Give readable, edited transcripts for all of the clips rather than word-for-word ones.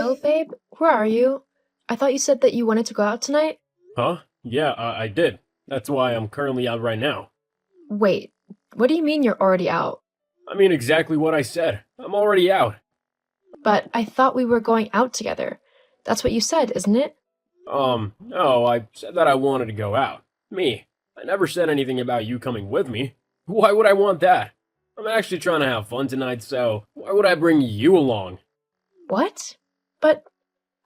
Yo, babe, where are you? I thought you said that you wanted to go out tonight. Huh? Yeah, I did. That's why I'm currently out right now. Wait, what do you mean you're already out? I mean exactly what I said. I'm already out. But I thought we were going out together. That's what you said, isn't it? No, I said that I wanted to go out. Me. I never said anything about you coming with me. Why would I want that? I'm actually trying to have fun tonight, so why would I bring you along? What? But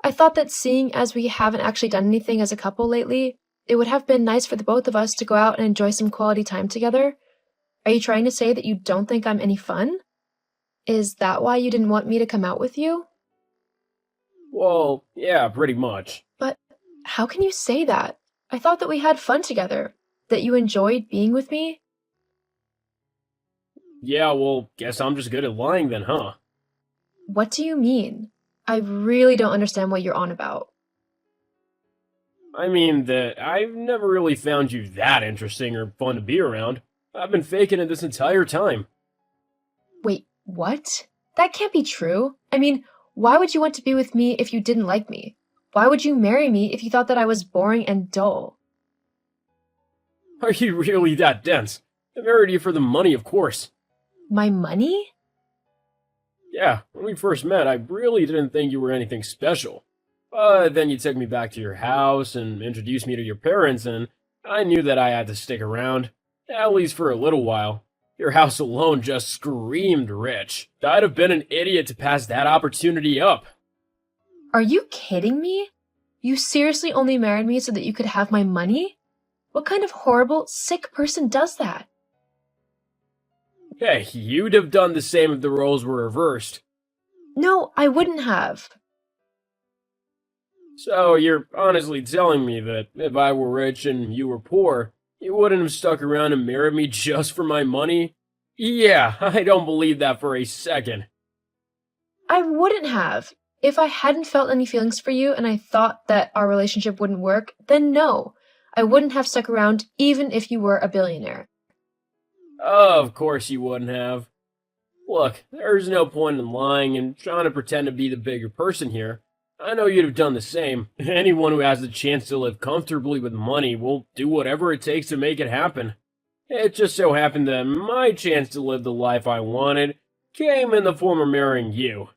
I thought that seeing as we haven't actually done anything as a couple lately, it would have been nice for the both of us to go out and enjoy some quality time together. Are you trying to say that you don't think I'm any fun? Is that why you didn't want me to come out with you? Well, yeah, pretty much. But how can you say that? I thought that we had fun together, that you enjoyed being with me. Yeah, well, guess I'm just good at lying then, huh? What do you mean? I really don't understand what you're on about. I mean that I've never really found you that interesting or fun to be around. I've been faking it this entire time. Wait, what? That can't be true. I mean, why would you want to be with me if you didn't like me? Why would you marry me if you thought that I was boring and dull? Are you really that dense? I married you for the money, of course. My money? Yeah, when we first met, I really didn't think you were anything special. But then you took me back to your house and introduced me to your parents, and I knew that I had to stick around, at least for a little while. Your house alone just screamed rich. I'd have been an idiot to pass that opportunity up. Are you kidding me? You seriously only married me so that you could have my money? What kind of horrible, sick person does that? Hey, you'd have done the same if the roles were reversed. No, I wouldn't have. So you're honestly telling me that if I were rich and you were poor, you wouldn't have stuck around and married me just for my money? Yeah, I don't believe that for a second. I wouldn't have. If I hadn't felt any feelings for you and I thought that our relationship wouldn't work, then no. I wouldn't have stuck around even if you were a billionaire. Of course you wouldn't have. Look, there's no point in lying and trying to pretend to be the bigger person here. I know you'd have done the same. Anyone who has the chance to live comfortably with money will do whatever it takes to make it happen. It just so happened that my chance to live the life I wanted came in the form of marrying you.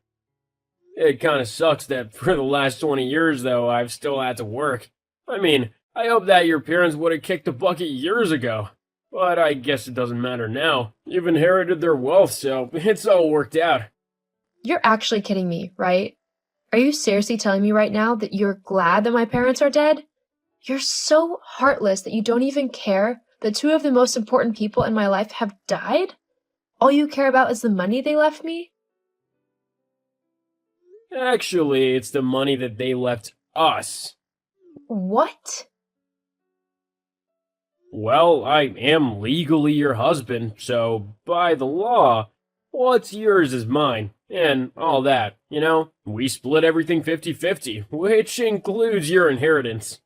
It kinda sucks that for the last 20 years, though, I've still had to work. I mean, I hope that your parents would have kicked the bucket years ago. But I guess it doesn't matter now. You've inherited their wealth, so it's all worked out. You're actually kidding me, right? Are you seriously telling me right now that you're glad that my parents are dead? You're so heartless that you don't even care that two of the most important people in my life have died? All you care about is the money they left me? Actually, it's the money that they left us. What? Well, I am legally your husband, so by the law, what's yours is mine, and all that, you know? We split everything 50-50, which includes your inheritance.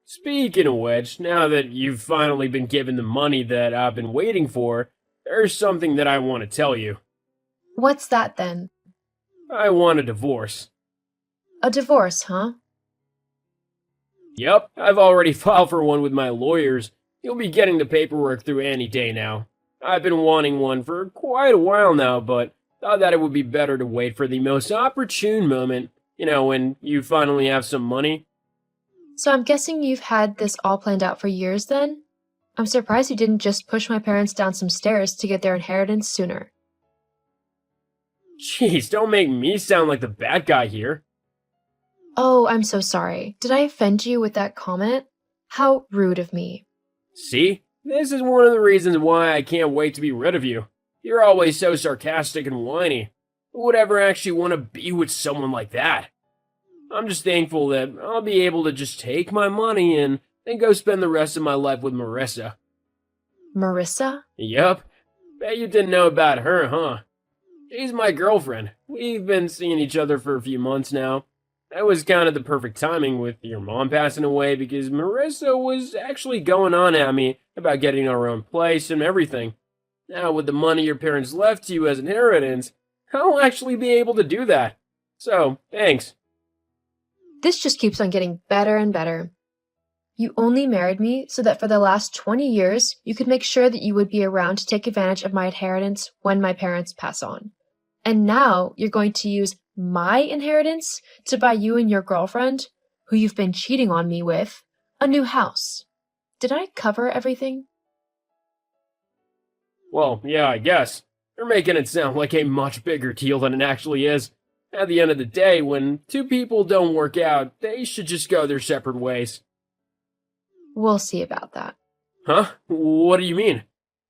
Speaking of which, now that you've finally been given the money that I've been waiting for, there's something that I want to tell you. What's that then? I want a divorce. A divorce, huh? Yep, I've already filed for one with my lawyers. You'll be getting the paperwork through any day now. I've been wanting one for quite a while now, but thought that it would be better to wait for the most opportune moment, you know, when you finally have some money. So I'm guessing you've had this all planned out for years then? I'm surprised you didn't just push my parents down some stairs to get their inheritance sooner. Jeez, don't make me sound like the bad guy here. Oh, I'm so sorry. Did I offend you with that comment? How rude of me. See? This is one of the reasons why I can't wait to be rid of you. You're always so sarcastic and whiny. Who would ever actually want to be with someone like that? I'm just thankful that I'll be able to just take my money and then go spend the rest of my life with Marissa. Marissa? Yup. Bet you didn't know about her, huh? She's my girlfriend. We've been seeing each other for a few months now. That was kind of the perfect timing with your mom passing away because Marissa was actually going on at me about getting our own place and everything. Now, with the money your parents left you as inheritance, I'll actually be able to do that. So, thanks. This just keeps on getting better and better. You only married me so that for the last 20 years, you could make sure that you would be around to take advantage of my inheritance when my parents pass on. And now you're going to use my inheritance to buy you and your girlfriend, who you've been cheating on me with, a new house. Did I cover everything? Well, yeah, I guess. You're making it sound like a much bigger deal than it actually is. At the end of the day, when two people don't work out, they should just go their separate ways. We'll see about that. Huh? What do you mean?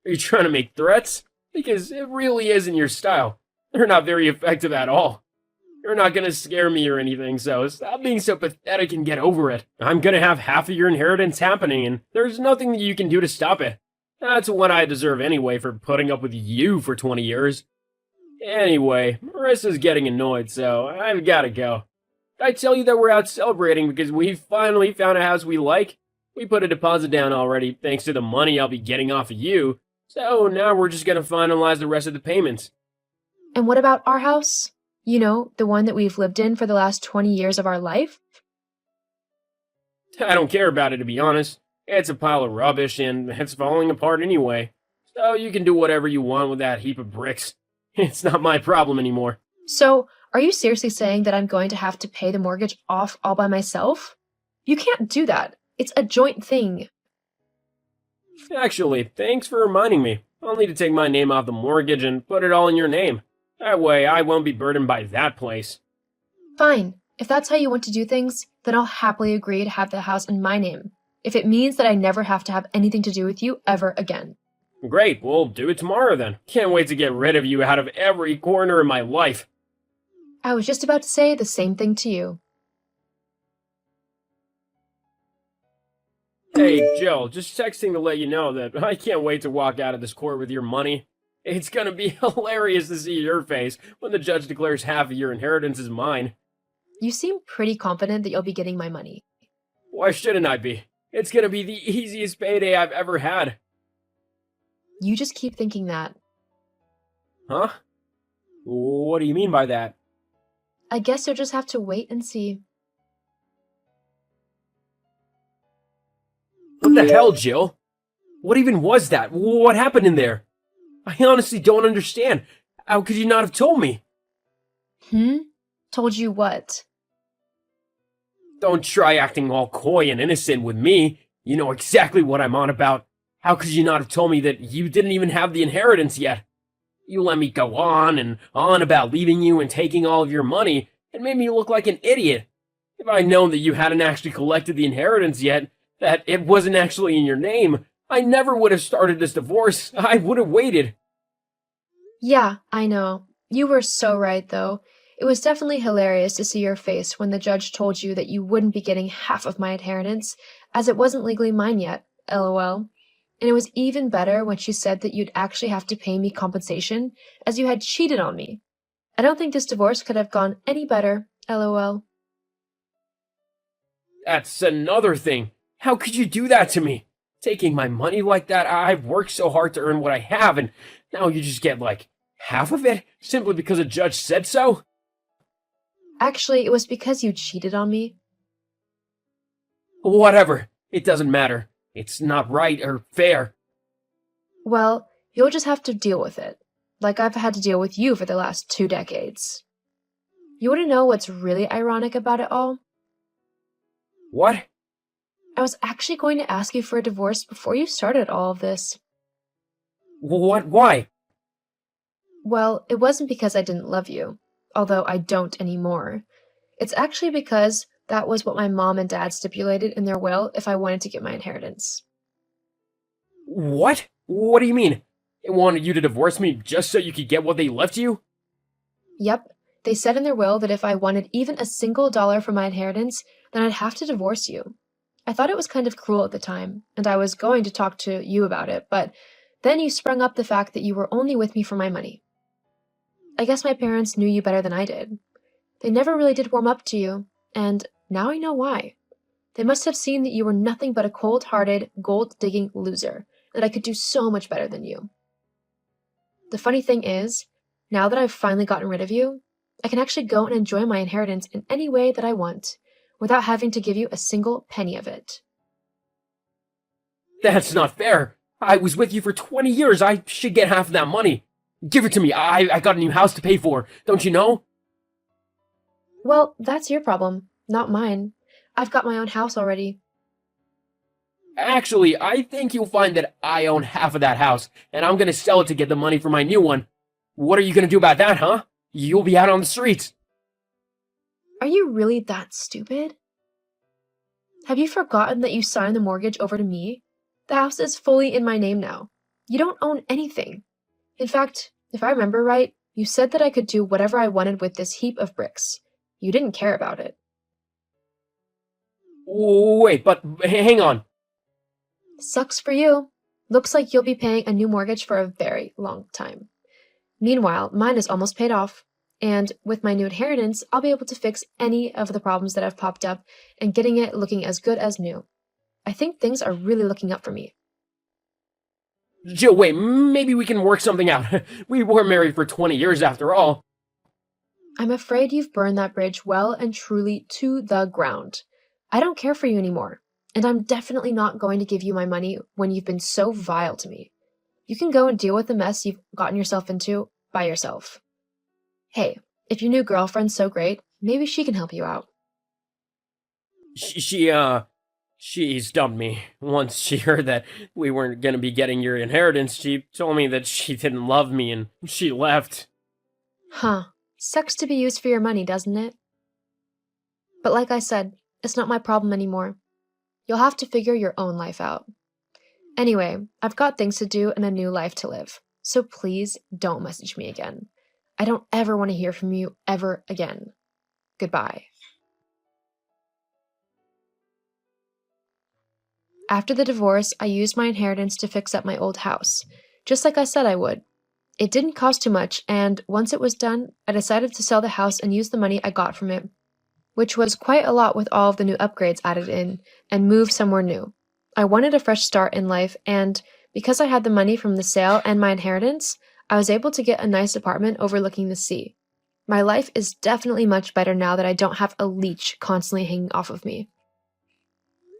Are you trying to make threats? Because it really isn't your style. They're not very effective at all. You're not gonna scare me or anything, so stop being so pathetic and get over it. I'm gonna have half of your inheritance happening, and there's nothing that you can do to stop it. That's what I deserve anyway for putting up with you for 20 years. Anyway, Marissa's getting annoyed, so I've gotta go. Did I tell you that we're out celebrating because we finally found a house we like? We put a deposit down already, thanks to the money I'll be getting off of you, so now we're just gonna finalize the rest of the payments. And what about our house? You know, the one that we've lived in for the last 20 years of our life? I don't care about it, to be honest. It's a pile of rubbish, and it's falling apart anyway. So you can do whatever you want with that heap of bricks. It's not my problem anymore. So, are you seriously saying that I'm going to have to pay the mortgage off all by myself? You can't do that. It's a joint thing. Actually, thanks for reminding me. I'll need to take my name off the mortgage and put it all in your name. That way I won't be burdened by that place. Fine. If that's how you want to do things, then I'll happily agree to have the house in my name. If it means that I never have to have anything to do with you ever again. Great, we'll do it tomorrow then. Can't wait to get rid of you out of every corner of my life. I was just about to say the same thing to you. Hey, Jill, just texting to let you know that I can't wait to walk out of this court with your money. It's gonna be hilarious to see your face when the judge declares half of your inheritance is mine. You seem pretty confident that you'll be getting my money. Why shouldn't I be? It's gonna be the easiest payday I've ever had. You just keep thinking that. Huh? What do you mean by that? I guess you'll just have to wait and see. What the hell, Jill? What even was that? What happened in there? I honestly don't understand. How could you not have told me? Told you what? Don't try acting all coy and innocent with me. You know exactly what I'm on about. How could you not have told me that you didn't even have the inheritance yet? You let me go on and on about leaving you and taking all of your money and made me look like an idiot. If I'd known that you hadn't actually collected the inheritance yet, that it wasn't actually in your name, I never would have started this divorce. I would have waited. Yeah, I know. You were so right, though. It was definitely hilarious to see your face when the judge told you that you wouldn't be getting half of my inheritance, as it wasn't legally mine yet, lol. And it was even better when she said that you'd actually have to pay me compensation, as you had cheated on me. I don't think this divorce could have gone any better, lol. That's another thing. How could you do that to me? Taking my money like that? I've worked so hard to earn what I have, and now you just get, like, half of it? Simply because a judge said so? Actually, it was because you cheated on me. Whatever. It doesn't matter. It's not right or fair. Well, you'll just have to deal with it, like I've had to deal with you for the last 2 decades. You want to know what's really ironic about it all? What? I was actually going to ask you for a divorce before you started all of this. What? Why? Well, it wasn't because I didn't love you, although I don't anymore. It's actually because that was what my mom and dad stipulated in their will if I wanted to get my inheritance. What? What do you mean? They wanted you to divorce me just so you could get what they left you? Yep, they said in their will that if I wanted even a single dollar for my inheritance, then I'd have to divorce you. I thought it was kind of cruel at the time, and I was going to talk to you about it, but then you sprung up the fact that you were only with me for my money. I guess my parents knew you better than I did. They never really did warm up to you, and now I know why. They must have seen that you were nothing but a cold-hearted, gold-digging loser, that I could do so much better than you. The funny thing is, now that I've finally gotten rid of you, I can actually go and enjoy my inheritance in any way that I want, without having to give you a single penny of it. That's not fair. I was with you for 20 years. I should get half of that money. Give it to me. I got a new house to pay for. Don't you know? Well, that's your problem, not mine. I've got my own house already. Actually, I think you'll find that I own half of that house, and I'm gonna sell it to get the money for my new one. What are you gonna do about that, huh? You'll be out on the streets. Are you really that stupid? Have you forgotten that you signed the mortgage over to me? The house is fully in my name now. You don't own anything. In fact, if I remember right, you said that I could do whatever I wanted with this heap of bricks. You didn't care about it. Wait, but hang on. Sucks for you. Looks like you'll be paying a new mortgage for a very long time. Meanwhile, mine is almost paid off. And with my new inheritance, I'll be able to fix any of the problems that have popped up and getting it looking as good as new. I think things are really looking up for me. Jill, wait, maybe we can work something out. We were married for 20 years after all. I'm afraid you've burned that bridge well and truly to the ground. I don't care for you anymore, and I'm definitely not going to give you my money when you've been so vile to me. You can go and deal with the mess you've gotten yourself into by yourself. Hey, if your new girlfriend's so great, maybe she can help you out. She stumped me. Once she heard that we weren't gonna be getting your inheritance, she told me that she didn't love me and she left. Huh. Sucks to be used for your money, doesn't it? But like I said, it's not my problem anymore. You'll have to figure your own life out. Anyway, I've got things to do and a new life to live, so please don't message me again. I don't ever want to hear from you ever again. Goodbye. After the divorce, I used my inheritance to fix up my old house, just like I said I would. It didn't cost too much, and once it was done, I decided to sell the house and use the money I got from it, which was quite a lot with all of the new upgrades added in, and move somewhere new. I wanted a fresh start in life, and because I had the money from the sale and my inheritance, I was able to get a nice apartment overlooking the sea. My life is definitely much better now that I don't have a leech constantly hanging off of me.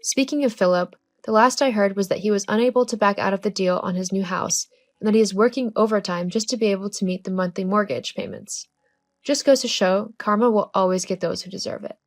Speaking of Philip, the last I heard was that he was unable to back out of the deal on his new house, and that he is working overtime just to be able to meet the monthly mortgage payments. Just goes to show, karma will always get those who deserve it.